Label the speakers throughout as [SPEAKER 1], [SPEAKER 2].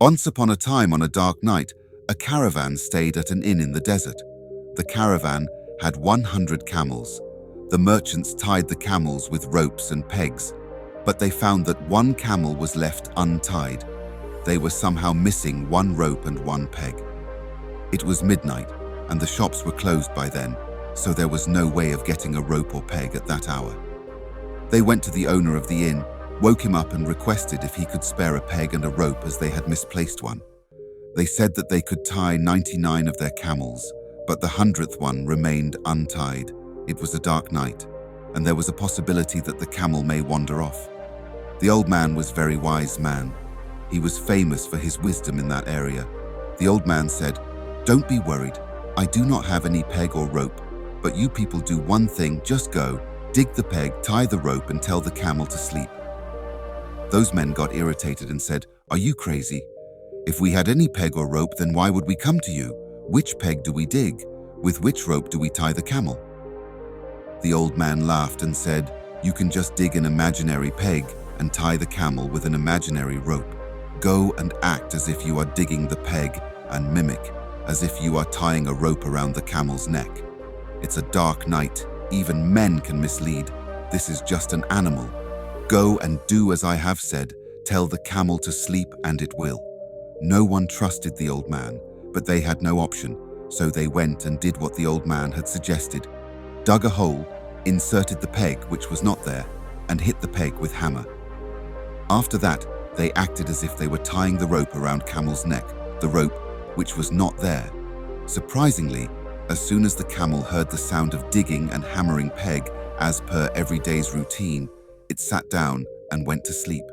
[SPEAKER 1] Once upon a time, on a dark night, a caravan stayed at an inn in the desert. The caravan had 100 camels. The merchants tied the camels with ropes and pegs, but they found that one camel was left untied. They were somehow missing one rope and one peg. It was midnight, and the shops were closed by then, so there was no way of getting a rope or peg at that hour. They went to the owner of the inn, woke him up and requested if he could spare a peg and a rope as they had misplaced one. They said that they could tie 99 of their camels, but the 100th one remained untied. It was a dark night, and there was a possibility that the camel may wander off. The old man was a very wise man. He was famous for his wisdom in that area. The old man said, "Don't be worried. I do not have any peg or rope, but you people do one thing, just go, dig the peg, tie the rope, and tell the camel to sleep." Those men got irritated and said, "Are you crazy? If we had any peg or rope, then why would we come to you? Which peg do we dig? With which rope do we tie the camel?" The old man laughed and said, "You can just dig an imaginary peg and tie the camel with an imaginary rope. Go and act as if you are digging the peg and mimic as if you are tying a rope around the camel's neck. It's a dark night. Even men can mislead. This is just an animal. Go and do as I have said. Tell the camel to sleep and it will." No one trusted the old man, but they had no option, so they went and did what the old man had suggested, dug a hole, inserted the peg, which was not there, and hit the peg with hammer. After that, they acted as if they were tying the rope around camel's neck, the rope which was not there. Surprisingly, as soon as the camel heard the sound of digging and hammering peg as per every day's routine, it sat down and went to sleep.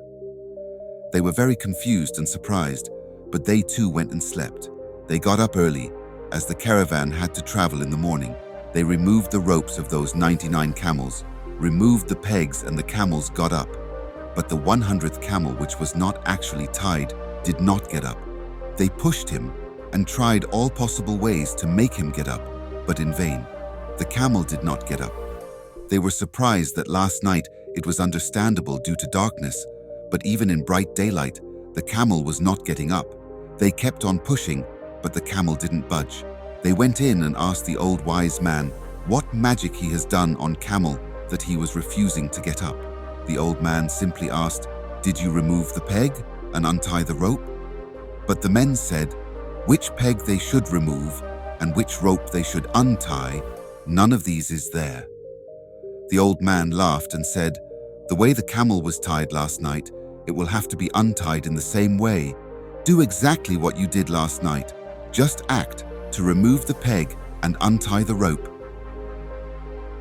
[SPEAKER 1] They were very confused and surprised, but they too went and slept. They got up early, as the caravan had to travel in the morning. They removed the ropes of those 99 camels, removed the pegs, and the camels got up. But the 100th camel, which was not actually tied, did not get up. They pushed him and tried all possible ways to make him get up, but in vain. The camel did not get up. They were surprised that last night it was understandable due to darkness, but even in bright daylight, the camel was not getting up. They kept on pushing, but the camel didn't budge. They went in and asked the old wise man what magic he has done on camel that he was refusing to get up. The old man simply asked, "Did you remove the peg and untie the rope?" But the men said, which peg they should remove and which rope they should untie, none of these is there. The old man laughed and said, "The way the camel was tied last night, it will have to be untied in the same way. Do exactly what you did last night. Just act to remove the peg and untie the rope."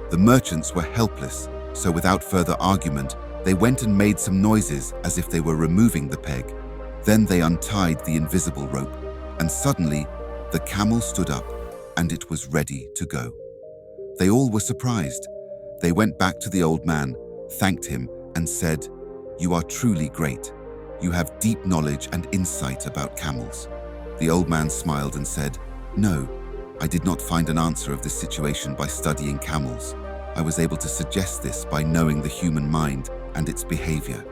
[SPEAKER 1] The merchants were helpless, so without further argument, they went and made some noises as if they were removing the peg. Then they untied the invisible rope, and suddenly the camel stood up, and it was ready to go. They all were surprised. They went back to the old man, thanked him, and said, "You are truly great. You have deep knowledge and insight about camels." The old man smiled and said, "No, I did not find an answer of this situation by studying camels. I was able to suggest this by knowing the human mind and its behavior.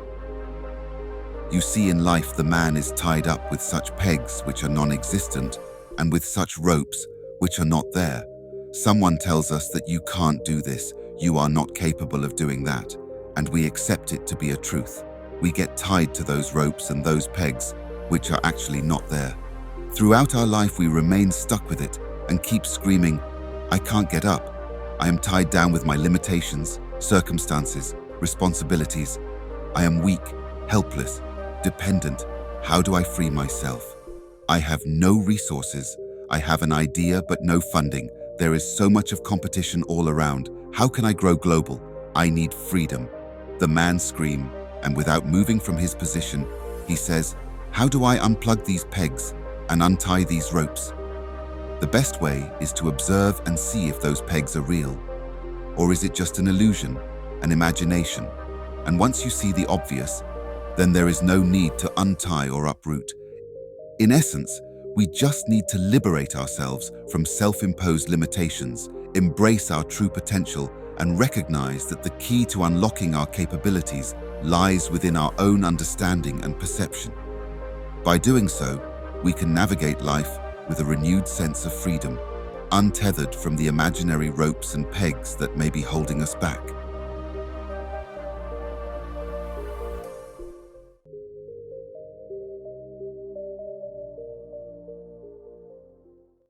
[SPEAKER 1] You see, in life the man is tied up with such pegs which are non-existent and with such ropes which are not there. Someone tells us that you can't do this, you are not capable of doing that, and we accept it to be a truth. We get tied to those ropes and those pegs which are actually not there. Throughout our life we remain stuck with it and keep screaming, 'I can't get up. I am tied down with my limitations, circumstances, responsibilities. I am weak, helpless, dependent. How do I free myself? I have no resources. I have an idea but no funding. There is so much of competition all around. How can I grow global? I need freedom.' The man screams, and without moving from his position, he says, 'How do I unplug these pegs and untie these ropes?' The best way is to observe and see if those pegs are real. Or is it just an illusion, an imagination? And once you see the obvious, then there is no need to untie or uproot. In essence, we just need to liberate ourselves from self-imposed limitations, embrace our true potential, and recognize that the key to unlocking our capabilities lies within our own understanding and perception. By doing so, we can navigate life with a renewed sense of freedom, untethered from the imaginary ropes and pegs that may be holding us back.